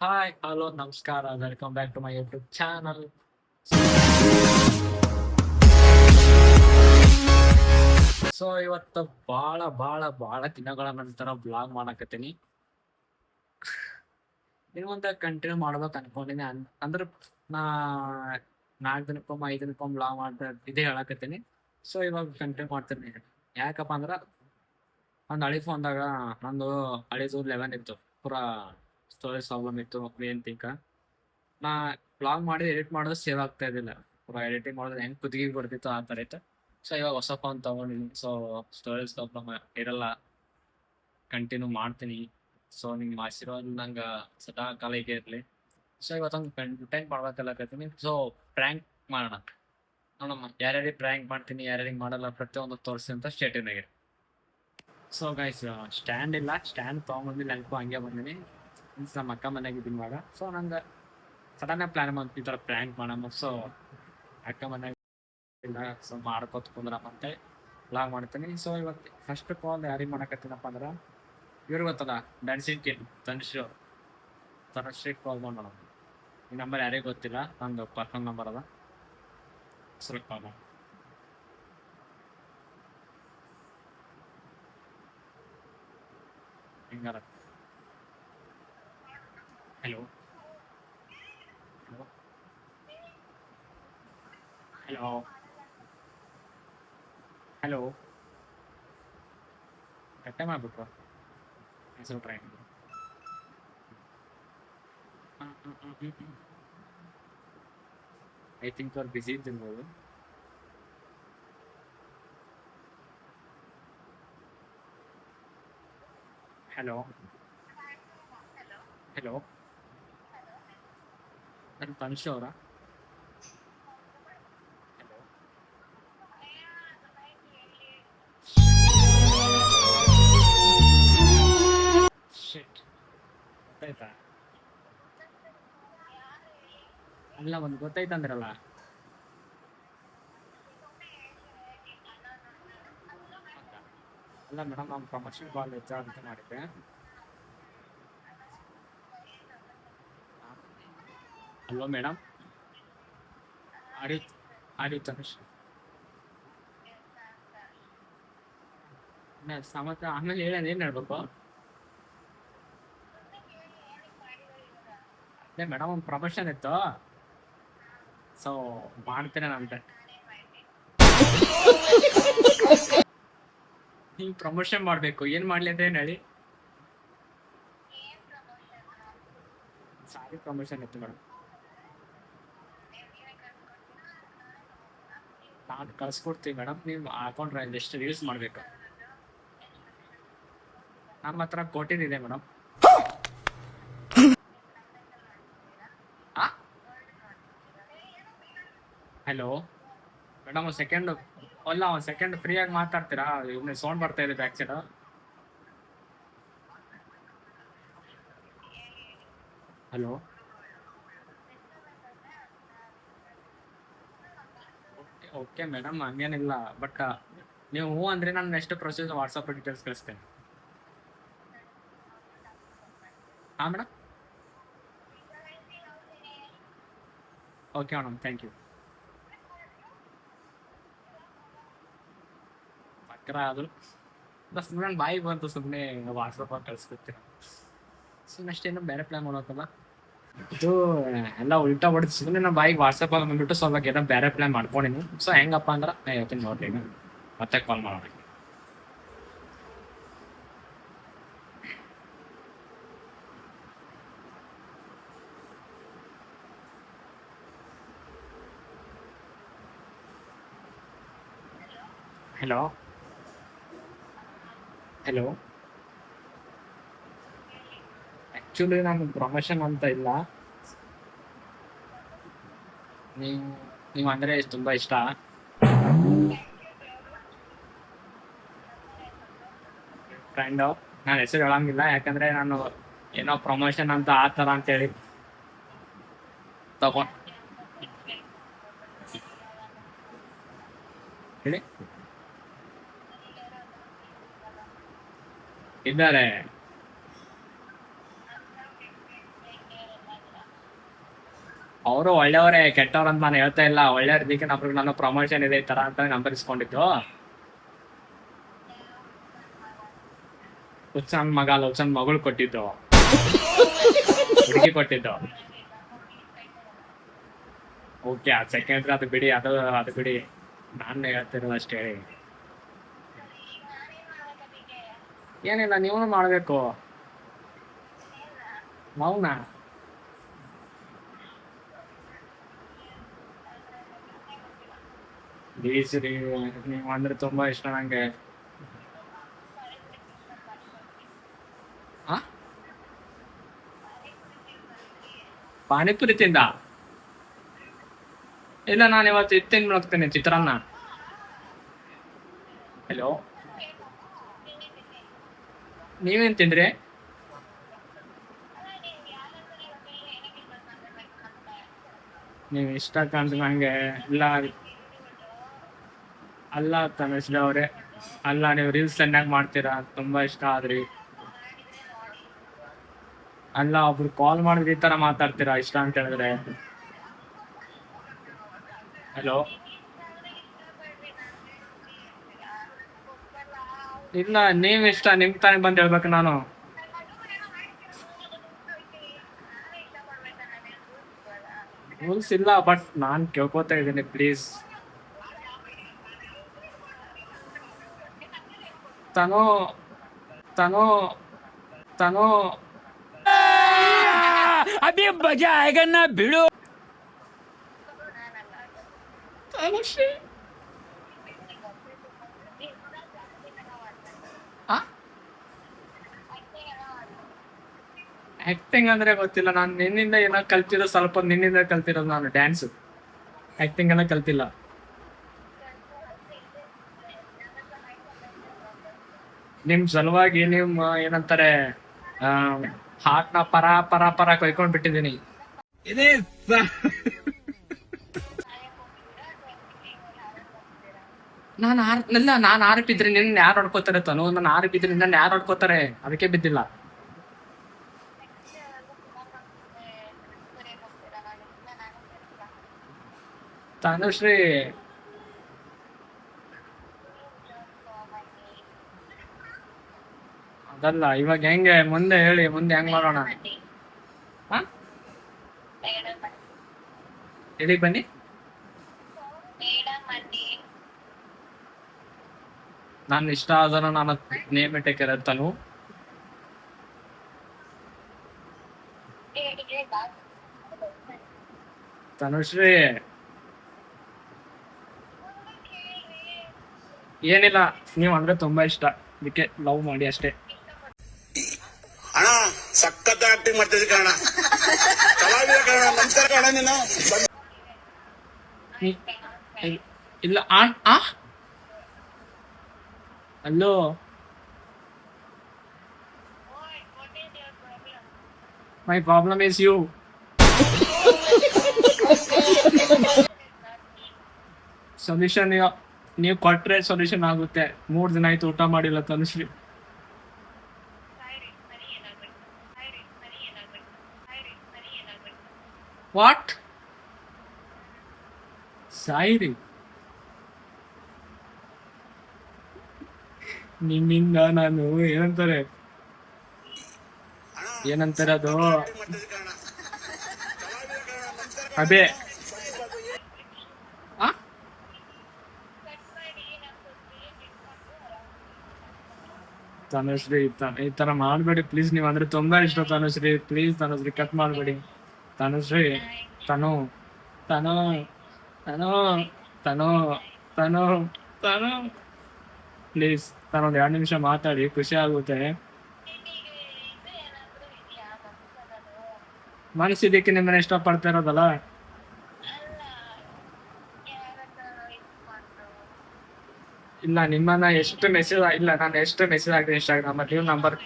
Hi, hello, ನಮಸ್ಕಾರ. Welcome back to my YouTube channel. So ಇವತ್ತು ಭಾಳ ಭಾಳ ಭಾಳ ದಿನಗಳ ನಂತರ ಬ್ಲಾಗ್ ಮಾಡಕತ್ತೀನಿ. ಇನ್ನೊಂದು ಕಂಟಿನ್ಯೂ ಮಾಡ್ಬೇಕು ಅನ್ಕೊಂಡಿನಿ. ಅಂದ್ರೆ ನಾ 4 ದಿನಕ್ಕೊಮ್ಮೆ 5 ದಿನಕ್ಕೊಮ್ಮೆ ಬ್ಲಾಗ್ ಮಾಡ್ತಾ ಇದೇ ಹೇಳಕತ್ತೀನಿ. ಸೊ ಇವಾಗ ಕಂಟಿನ್ಯೂ ಮಾಡ್ತೀನಿ. ಯಾಕಪ್ಪ ಅಂದ್ರೆ ಒಂದು ಹಳೆ ಫೋನ್ದಾಗ ನಂದು ಹಳೇದು 11 ಇತ್ತು. ಪೂರಾ ಸ್ಟೋರೇಜ್ ಪ್ರಾಬ್ಲಮ್ ಇತ್ತು. ಮೇನ್ ಥಿಂಕ ನಾ ಬ್ಲಾಗ್ ಮಾಡಿ ಎಡಿಟ್ ಮಾಡೋದು ಸೇವ್ ಆಗ್ತಾ ಇದ್ದಿಲ್ಲ. ಪೂರಾ ಎಡಿಟಿಂಗ್ ಮಾಡೋದು ಹೆಂಗೆ ಕುತ್ತಿಗೆ ಬರ್ತಿತ್ತು ಆ ಥರ ಇತ್ತು. ಸೊ ಇವಾಗ ಹೊಸ ಫೋನ್ ತೊಗೊಂಡಿನಿ. ಸೊ ಸ್ಟೋರೇಜ್ ಪ್ರಾಬ್ಲಮ್ ಇರಲ್ಲ, ಕಂಟಿನ್ಯೂ ಮಾಡ್ತೀನಿ. ಸೊ ನಿಮ್ಮ ಆಶೀರ್ವಾದ ನಂಗೆ ಸದಾ ಕಾಲ ಹೀಗೆ ಇರಲಿ. ಸೊ ಇವತ್ತೊಂದು ಕಂಟೆಂಟ್ ಮಾಡ್ಬೇಕಲ್ಲಕತ್ತೀನಿ. ಸೊ ಪ್ರ್ಯಾಂಕ್ ಮಾಡೋಣ ನೋಡಮ್ಮ. ಯಾರ್ಯಾರಿಗೆ ಪ್ರ್ಯಾಂಕ್ ಮಾಡ್ತೀನಿ, ಯಾರ್ಯಾರಿಗೆ ಮಾಡಲ್ಲ, ಪ್ರತಿಯೊಂದು ತೋರಿಸಿ ಅಂತ ಸ್ಟೇಟಿನಾಗೆ. ಸೊ ಗೈಸ್, ಸ್ಟ್ಯಾಂಡ್ ಇಲ್ಲ, ಸ್ಟ್ಯಾಂಡ್ ತೊಗೊಂಬಂದು ನೆನಪು ಹಂಗೆ ಬಂದೀನಿ. ಮೀನ್ಸ್ ನಮ್ಮ ಅಕ್ಕ ಮನೆಗೆ ಇದ್ದೀನಿ ಇವಾಗ. ಸೊ ನಂಗೆ ಸಡನ್ನಾಗಿ ಪ್ಲ್ಯಾನ್ ಬಂತು ಈ ಥರ ಪ್ರ್ಯಾಂಕ್ ಮಾಡೋಣ. ಸೊ ಅಕ್ಕ ಮನೆಗೆ ಇಲ್ಲ, ಸೊ ಮಾಡ್ಕೋತ ಕುಂದ್ರಮ್ಮ ಅಂತೇಳಿ ಬ್ಲಾಗ್ ಮಾಡ್ತೀನಿ. ಸೊ ಇವತ್ತು ಫಸ್ಟ್ ಕಾಲ್ ಯಾರಿಗೆ ಮಾಡಕತ್ತೀನಪ್ಪ ಅಂದ್ರೆ ಇವ್ರು ಗೊತ್ತಲ್ಲ, ಡ್ಯಾನ್ಸಿಂಗ್ ಕಿನ್ ತನುಶ್ರೀ ಕಾಲ್ ಮಾಡೋಣ. ಈ ನಂಬರ್ ಯಾರಿಗೂ ಗೊತ್ತಿಲ್ಲ, ನಂದು ಪರ್ಸನಲ್ ನಂಬರ್ ಅದ. ಸ್ವಲ್ಪ ಕಾಲ್ ಮಾಡೋಣ. ಹಿಂಗಾರ ಹಲೋ ಹಲೋ ಹಲೋ ಹಲೋ ಕಟ್ಟೆ ಮಾಡ್ಬಿಟ್ರು ಹೆಸರು ಟ್ರೈ ಐ ಥಿಂಕ್ ಅವ್ರು ಬಿಸಿ ಇದ್ದಿರ್ಬೋದು. ಹಲೋ ಹಲೋ ನನ್ನ ತನುಷ್ ಅವರಾ? ಹಲೋ, ಶಿಟ್, ಗೊತ್ತಾಯ್ತಾ? ಅಲ್ಲ, ಒಂದು ಗೊತ್ತಾಯ್ತಂದ್ರಲ್ಲ. ಅಲ್ಲ ಮೇಡಮ್, ನಾನು ಪ್ರಮೋಷನ್ ಕಾಲ್ ಅಂತ ಮಾಡಿದ್ದೆ. Hello madam, are you Tanush? ಸಮತ ಆಮೇಲೆ ಹೇಳೋದು ಏನು ಹೇಳ್ಬೇಕು? ಅದೇ ಮೇಡಮ್, ಒಂದು ಪ್ರಮೋಷನ್ ಇತ್ತು, ಸೊ ಮಾಡ್ತೇನೆ ನಂತೆ. ನೀವು ಪ್ರಮೋಷನ್ ಮಾಡಬೇಕು, ಏನು ಮಾಡಲಿ ಅಂತ ಏನು ಹೇಳಿ? ಸಾರಿ, ಪ್ರಮೋಷನ್ ಇತ್ತು ಮೇಡಮ್. ನಾನು ಕಳ್ಸ್ಕೊಡ್ತೀವಿ ಮೇಡಮ್, ನೀವು ಹಾಕೊಂಡ್ರೆ ಎಷ್ಟು ಯೂಸ್ ಮಾಡಬೇಕು. ನಮ್ಮ ಹತ್ರ ಕೋಟಿನಿದೆ ಮೇಡಮ್. ಆ ಹಲೋ ಮೇಡಮ್, ಒಂದು ಸೆಕೆಂಡ್. ಅಲ್ಲ, ಒಂದು ಸೆಕೆಂಡ್ ಫ್ರೀಯಾಗಿ ಮಾತಾಡ್ತೀರಾ? ಇನ್ನು ಸೌಂಡ್ ಬರ್ತಾ ಇದೆ back side. Hello, okay okay madam, ಹಂಗೇನಿಲ್ಲ. ಬಟ್ ನೀವು ಹ್ಞೂ ಅಂದರೆ ನಾನು ನೆಕ್ಸ್ಟ್ ಪ್ರೊಸೀಜರ್ ವಾಟ್ಸಪ್ ಡೀಟೇಲ್ಸ್ ಕಳಿಸ್ತೇನೆ. ಹಾಂ madam, okay madam, thank you. ಪಕ್ಕರ ಆದರೂ ಬಸ್ ನನ್ನ ಬಾಯಿಗೆ ಬಂತು, ಸುಮ್ಮನೆ ವಾಟ್ಸಪ್ಪಲ್ಲಿ ಕಳಿಸ್ಕೊಡ್ತೀನಿ. ಸುಮ್ಮನೆ ಅಷ್ಟೇನು ಬೇರೆ ಪ್ಲ್ಯಾನ್ ಮಾಡೋಕ್ಕಲ್ಲ. ಇದು ಎಲ್ಲ ಉಲ್ಟಾ ಹೊಡೆದು ಸುಮ್ಮನೆ ನಮ್ಮ ಬಾಯಿಗೆ ವಾಟ್ಸಪ್ಪಲ್ಲಿ ಬಂದ್ಬಿಟ್ಟು ಸ್ವಲ್ಪ ಏನೋ ಬೇರೆ ಪ್ಲ್ಯಾನ್ ಮಾಡ್ಕೊಂಡಿನಿ. ಸೊ ಹೆಂಗಪ್ಪ ಅಂದ್ರೆ ನಾ ಇವತ್ತಿನ ನೋಡ್ರಿ, ಮತ್ತೆ ಕಾಲ್ ಮಾಡೋಣ. ಹಲೋ ಹಲೋ ಆ್ಯಕ್ಚುಲಿ ನಾನು ಪ್ರಮೋಷನ್ ಅಂತ ಇಲ್ಲ. ನೀವು ನೀವು ಅಂದರೆ ತುಂಬ ಇಷ್ಟ. ಫ್ರೆಂಡು, ನಾನು ಹೆಸರು ಹೇಳಂಗಿಲ್ಲ, ಯಾಕಂದರೆ ನಾನು ಏನೋ ಪ್ರಮೋಷನ್ ಅಂತ ಆ ಥರ ಅಂತೇಳಿ ತಗೊಂಡು ಹೇಳಿ ಇದ್ದಾರೆ. ಅವರು ಒಳ್ಳೆಯವರೇ ಕೆಟ್ಟವ್ರು ಅಂತ ನಾನು ಹೇಳ್ತಾ ಇಲ್ಲ, ಒಳ್ಳೆಯವ್ರದಕ್ಕೆ ನಾನು ಪ್ರಮೋಷನ್ ಇದೆ ಈ ತರ ಅಂತ ನಂಬರ್ ಇಸ್ಕೊಂಡಿದ್ದು. ಹುಚ್ಚನ್ ಮಗ ಅಲ್ಲ, ಹುಚ್ಚನ್ ಮಗಳು ಕೊಟ್ಟಿದ್ದು, ಹುಡುಗಿ ಕೊಟ್ಟಿದ್ದು. ಓಕೆ, ಅದು ಸೆಕೆಂಡ್ರಿ, ಅದು ಬಿಡಿ, ಅದು ಬಿಡಿ. ನಾನು ಹೇಳ್ತಿರೋದು ಅಷ್ಟೇ ಹೇಳಿ. ಏನಿಲ್ಲ, ನೀವು ಮಾಡ್ಬೇಕು. ಮೌನ ಪ್ಲೀಸ್ ರೀ, ನೀವು ಅಂದ್ರೆ ತುಂಬಾ ಇಷ್ಟ ನಂಗೆ. ಆ ಪಾನಿಪುರಿ ತಿಂದ? ಇಲ್ಲ, ನಾನು ಇವತ್ತು ಇದು ತಿಂದ್ಬಿಡ್ತೇನೆ, ಚಿತ್ರಾನ್ನ. ಹಲೋ, ನೀವೇನ್ ತಿಂದ್ರಿ? ನೀವು ಇಷ್ಟ ಕಾಣ್ತು ನಂಗೆ. ಇಲ್ಲ ಅಲ್ಲ ತಮೇಶ್ವರಿ ಅವ್ರೆ, ಅಲ್ಲ, ನೀವು ರೀಲ್ಸ್ ಚೆನ್ನಾಗಿ ಮಾಡ್ತೀರಾ, ತುಂಬಾ ಇಷ್ಟ ಆದ್ರಿ. ಅಲ್ಲ, ಒಬ್ರು ಕಾಲ್ ಮಾಡಿದ್ರೆ ಈ ತರ ಮಾತಾಡ್ತೀರಾ ಇಷ್ಟ ಅಂತ ಹೇಳಿದ್ರೆ. ಹಲೋ, ಇಲ್ಲ, ನೀವ್ ಇಷ್ಟ, ನಿಮ್ ತಾನೇ ಬಂದ್ ಹೇಳ್ಬೇಕು ನಾನು. ರೂಲ್ಸ್ ಇಲ್ಲ, ಬಟ್ ನಾನ್ ಕೇಳ್ಕೊತಾ ಇದ್ದೀನಿ, ಪ್ಲೀಸ್. ತನು ತನು ತನು ಅಭಿ ಮಜಾ ಆएगा ना भिड़ो. ತನುಶ್ರೀ, ಆಕ್ಟಿಂಗ್ ಅಂದ್ರೆ ಗೊತ್ತಿಲ್ಲ. ನಾನು ನಿನ್ನಿಂದ ಏನೋ ಕಲ್ತಿರೋ, ಸ್ವಲ್ಪ ನಿನ್ನಿಂದ ಕಲ್ತಿರೋದು ನಾನು ಡ್ಯಾನ್ಸ್. ಆಕ್ಟಿಂಗ್ ಎಲ್ಲ ಕಲ್ತಿಲ್ಲ. ನಿಮ್ ಸಲುವಾಗಿ ನಿಮ್ ಏನಂತಾರೆ, ಹಾರ್ಟ್ನ ಪರ ಪರ ಪರ ಕೊಯ್ಕೊಂಡ್ ಬಿಟ್ಟಿದ್ದೀನಿ. ನಾನು ಆರು ಬಿದ್ರೆ ನಿನ್ನ ಯಾರು ಹೊಡ್ಕೋತಾರೆ ತನು? ನಾನು ಆರು ಬಿದ್ರೆ ನಿನ್ನ ಯಾರು ಹೊಡ್ಕೋತಾರೆ? ಅದಕ್ಕೆ ಬಿದ್ದಿಲ್ಲ. ತನುಶ್ರೀ, ಅದಲ್ಲ, ಇವಾಗ ಹೆಂಗೆ ಮುಂದೆ ಹೇಳಿ, ಮುಂದೆ ಹೆಂಗ್ ಮಾಡೋಣ? ಹಾ, ಎಲ್ಲಿಗೆ ಬನ್ನಿ? ನಾನು ಇಷ್ಟ ಆದನು ನಾನು ನೇಮ್ ಇಟ್ಟಕ್ಕೆ ತನು. ತನುಶ್ರೀ, ಏನಿಲ್ಲ, ನೀವ್ ಅಂದ್ರೆ ತುಂಬಾ ಇಷ್ಟ, ಅದಕ್ಕೆ ಲವ್ ಮಾಡಿ ಅಷ್ಟೇ. ಅಣ್ಣ ಸಖತ್ ಆಕ್ಟಿಂಗ್ ಮಾಡ್ತಿದ್ದೆ ಕಣ, ಕಲಾವಿದ ಕಣ, ನಮಸ್ಕಾರ ಕಣ ನೀನು. ಇಲ್ಲ, ಅಲ್ಲೋ, my problem is you. Solution ನೀವು ಕೊಟ್ರೆ ಸೊಲ್ಯೂಷನ್ ಆಗುತ್ತೆ. 3 ದಿನ ಆಯ್ತು ಊಟ ಮಾಡಿಲ್ಲ ತನುಶ್ರೀ. ವಾಟ್? ಸಾಯಿರಿ, ನಿಮ್ಮಿಂದ ನಾನು ಏನಂತಾರೆ ಅದು, ಅದೇ ತನುಶ್ರೀ, ಈ ತರ ಮಾಡ್ಬೇಡಿ ಪ್ಲೀಸ್. ನೀವ್ ಅಂದ್ರೆ ತುಂಬಾ ಇಷ್ಟ ತನುಶ್ರೀ, ಪ್ಲೀಸ್ ತನುಶ್ರೀ, ಕಟ್ ಮಾಡ್ಬೇಡಿ. ತನುಶ್ರೀ, ತನು ತನು ತನು ತನು ತನು ತನು ಪ್ಲೀಸ್, ತಾನೊಂದ್ 2 ನಿಮಿಷ ಮಾತಾಡಿ, ಖುಷಿ ಆಗುತ್ತೆ. ಮನಸ್ಸಿದ್ದಕ್ಕೆ ನಿಮ್ಮನ್ನ ಇಷ್ಟಪಡ್ತಾ ಇರೋದಲ್ಲ. ಇಲ್ಲ, ನಿಮ್ಮನ್ನ ಎಷ್ಟು ಮೆಸೇಜ್ ಇಲ್ಲ, ನಾನು ಎಷ್ಟು ಮೆಸೇಜ್ ಹಾಕಿದೆ ಇನ್ಸ್ಟಾಗ್ರಾಮ್ ಅಲ್ಲಿ, ನೀವು ನಂಬರ್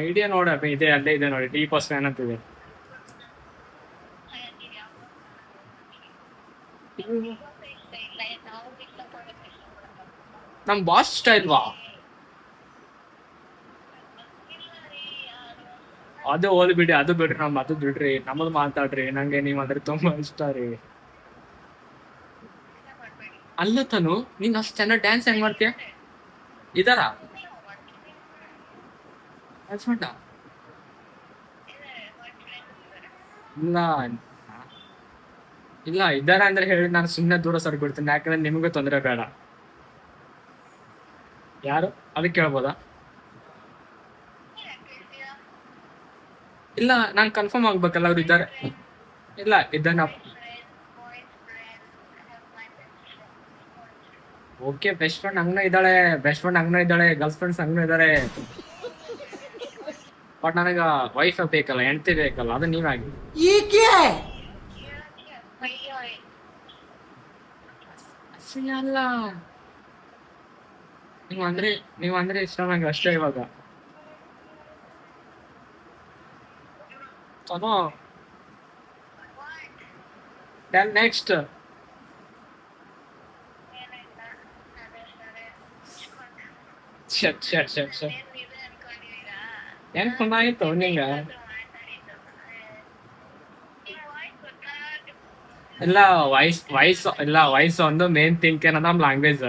ಐಡಿಯಾ ನೋಡ ಇದೆ, ಅಲ್ಲೇ ಇದೆ ನೋಡಿ, ಡಿ ಪೋಸ್ಟ್ ಫ್ಯಾನ್ ಅಂತಿದೆ. ನಮ್ ಬಾಸ್ ಇಷ್ಟ ಇಲ್ವಾ? ಅದು ಓದ್ ಬಿಡಿ, ಅದು ಬಿಡ್ರಿ, ಅದು ಬಿಡ್ರಿ, ನಮ್ಮದು ಮಾತಾಡ್ರಿ. ನಂಗೆ ನೀವ್ ಅಂದ್ರೆ ತುಂಬಾ ಇಷ್ಟ ರೀ. ಅಲ್ಲ ತನು, ನೀನ್ ಅಷ್ಟು ಚೆನ್ನಾಗಿ ಡ್ಯಾನ್ಸ್ ಹೆಂಗ್ ಮಾಡ್ತೀಯ? ಇದಾರ ಹಸ್ಬೆಂಡ? ಇಲ್ಲ ಇಲ್ಲ, ಇದಾರ ಅಂದ್ರೆ ಹೇಳಿ, ನಾನು ಸುಮ್ಮನೆ ದೂರ ಸರ್ಬಿಡ್ತೀನಿ, ಯಾಕಂದ್ರೆ ನಿಮಗೂ ತೊಂದರೆ ಬೇಡ. ಯಾರು ಅದಕ್ಕೆ ಕೇಳ್ಬೋದಾ? ಇಲ್ಲ, ನಾನು ಕನ್ಫರ್ಮ್ ಆಗ್ಬೇಕಲ್ಲ ಅವ್ರು ಇದ್ದಾರೆ. ಇಲ್ಲ ಇದನ್ನ ಓಕೆ, ಬೆಸ್ಟ್ ಫ್ರೆಂಡ್ ಹಂಗನೂ ಇದ್ದಾಳೆ, ಗರ್ಲ್ ಫ್ರೆಂಡ್ಸ್ ಹಂಗನೂ ಇದ್ದಾರೆ. ಬಟ್ ನನಗ ವೈಫ್ ಬೇಕಲ್ಲ, ಹೆಂಡತಿ ಬೇಕಲ್ಲ, ಅದು ನೀವಾಗಿ. ಅಲ್ಲ, ನೀವ್ ಅಂದ್ರೆ ಇಷ್ಟ ನಂಗೆ ಅಷ್ಟೇ ಇವಾಗ. ತನೋ next shut shut shut shut ಏನ್ ಕುಂದಾಗಿತ್ತು ನಿಂಗ? ಇಲ್ಲ, ವಾಯ್ಸ್ ಒಂದು ಮೇನ್ ಥಿಂಕ್ ಏನದ ನಮ್ ಲ್ಯಾಂಗ್ವೇಜ್.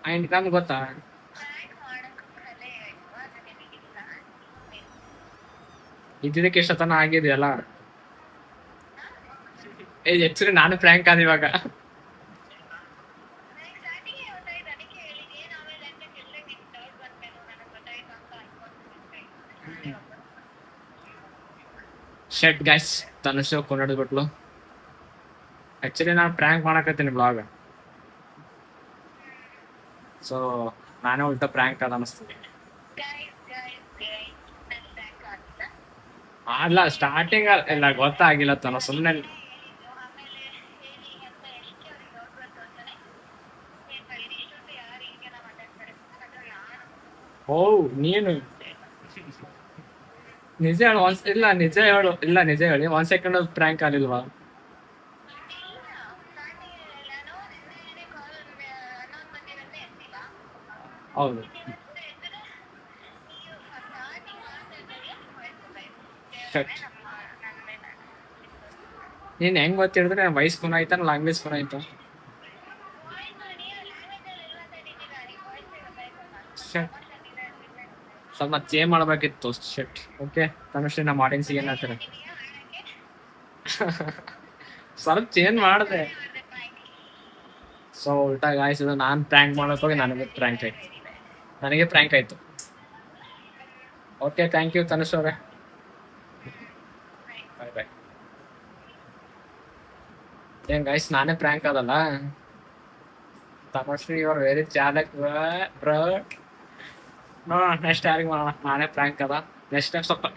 ಅಂಡ್ ನಮ್ಗೆ ಗೊತ್ತಾ, ಇದ್ದಿದ್ದಕ್ಕೆ ಇಷ್ಟತನ ಆಗಿದೆಯಲ್ಲ. ಆಕ್ಚುಲಿ ನಾನು ಫ್ರ್ಯಾಂಕ್ ಆದ ಇವಾಗ. ಶೆಟ್ ಗೈಸ್, ತನುಷು ಕೊಂಡಾಡ್ಬಿಟ್ಲು. ಆಕ್ಚುಲಿ ನಾನು ಪ್ರ್ಯಾಂಕ್ ಮಾಡಕತ್ತೀನಿ ಬ್ಲಾಗ್, ಸೊ ನಾನೇ ಉಲ್ಟಾ ಪ್ರ್ಯಾಂಕ್ ಅದ ಅನಿಸ್ತೀನಿ. ಅಲ್ಲ, ಸ್ಟಾರ್ಟಿಂಗ್ ಇಲ್ಲ ಗೊತ್ತಾಗಿಲ್ಲ ತನ, ಸುಮ್ಮನೆ. ಓ ನೀನು ನಿಜ ಹೇಳು ಇಲ್ಲ ನಿಜ ಹೇಳಿ, 1 ಸೆಕೆಂಡ್ ಪ್ರ್ಯಾಂಕ್ ಆಗಿಲ್ವಾ? ಹೌದು. ನೀನ್ ಹೆಂಗ್ ಗೊತ್ತಿಡಿದ್ರೆ ನನ್ನ ವಯಸ್ಸು ಗುಣ ಆಯ್ತಾ, ಲ್ಯಾಂಗ್ವೇಜ್ ಗುಣ ಆಯ್ತಾ? ಸ್ವಲ್ಪ ಚೇಂಜ್ ಮಾಡ್ಬೇಕಿತ್ತು. ಶೆಟ್. ಓಕೆ ತನುಶ್ರೀ, ನಮ್ಮ ಆಡಿಯನ್ಸ್ಗೆ ಏನ್ ಹೇಳ್ತಾರೆ? ಸ್ವಲ್ಪ ಚೇಂಜ್ ಮಾಡಿದೆ. ಸೊ ಉಲ್ಟಾ ಗಾಯ್ಸ್, ಇದು ನಾನು ಪ್ರ್ಯಾಂಕ್ ಮಾಡೋಕೆ ಹೋಗಿ ನನಗೆ ಪ್ರ್ಯಾಂಕ್ ಆಯ್ತು. ಓಕೆ, ಥ್ಯಾಂಕ್ ಯು ತನುಷ್ ಅವರೇ. ಬಾಯ್ ಬಾಯ್. ಏನ್ ಗಾಯ್ಸ್, ನಾನೇ ಪ್ರ್ಯಾಂಕ್ ಆದಲ್ಲ? ತನುಶ್ರೀ ಇವರು ವೆರಿ ಚಾಲಕ್ ಬ್ರೋ. ನೋಡೋಣ ನೆಕ್ಸ್ಟ್ ಯಾರಿಗೆ ಮಾಡೋಣ. ನಾನೇ ಪ್ರ್ಯಾಂಕ್ ಅದ. ನೆಕ್ಸ್ಟ್ ಸ್ವಲ್ಪ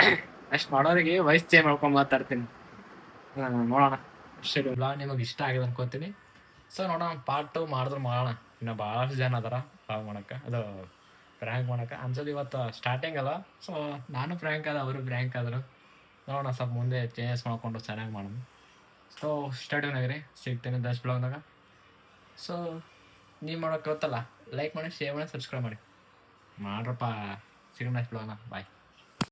ನೆಕ್ಸ್ಟ್ ಮಾಡೋರಿಗೆ ವಯಸ್ಸು ಚೇಂಜ್ ಮಾಡ್ಕೊಂಡು ಮಾತಾಡ್ತೀನಿ. ನೋಡೋಣ. ಬ್ಲಾಗ್ ನಿಮಗೆ ಇಷ್ಟ ಆಗಿದೆ ಅನ್ಕೋತೀನಿ. ಸೊ ನೋಡೋಣ, ಪಾರ್ಟ್ 2 ಮಾಡಿದ್ರು ಮಾಡೋಣ. ಇನ್ನು ಭಾಳಷ್ಟು ಜನ ಅದಾರ ಬ್ಲಾಗ್ ಮಾಡೋಕೆ, ಅದು ಪ್ರ್ಯಾಂಕ್ ಮಾಡೋಕೆ. ಅನ್ಸೋದು ಇವತ್ತು ಸ್ಟಾರ್ಟಿಂಗ್ ಅಲ್ಲ, ಸೊ ನಾನು ಪ್ರ್ಯಾಂಕ್ ಆದ, ಅವರು ಪ್ರ್ಯಾಂಕ್ ಆದರು. ನೋಡೋಣ, ಸ್ವಲ್ಪ ಮುಂದೆ ಚೇಂಜಸ್ ಮಾಡ್ಕೊಂಡು ಚೆನ್ನಾಗಿ ಮಾಡೋಣ. ಸೊ ಸ್ಟಾರ್ಟಿಂಗ್ನಾಗ್ರಿ ಸಿಗ್ತೇನೆ ದಶ್ ಬ್ಲಾಗ್ನಾಗ. ಸೊ ನೀವು ಮಾಡೋಕೆ ಗೊತ್ತಲ್ಲ, ಲೈಕ್ ಮಾಡಿ, ಶೇರ್ ಮಾಡಿ, ಸಬ್ಸ್ಕ್ರೈಬ್ ಮಾಡಿ ಮಾಡ್ರಪ್ಪ. ಸಿಗೋಣ ನೆಕ್ಸ್ಟ್ ಬ್ಲಾಗ್ನ. ಬಾಯ್.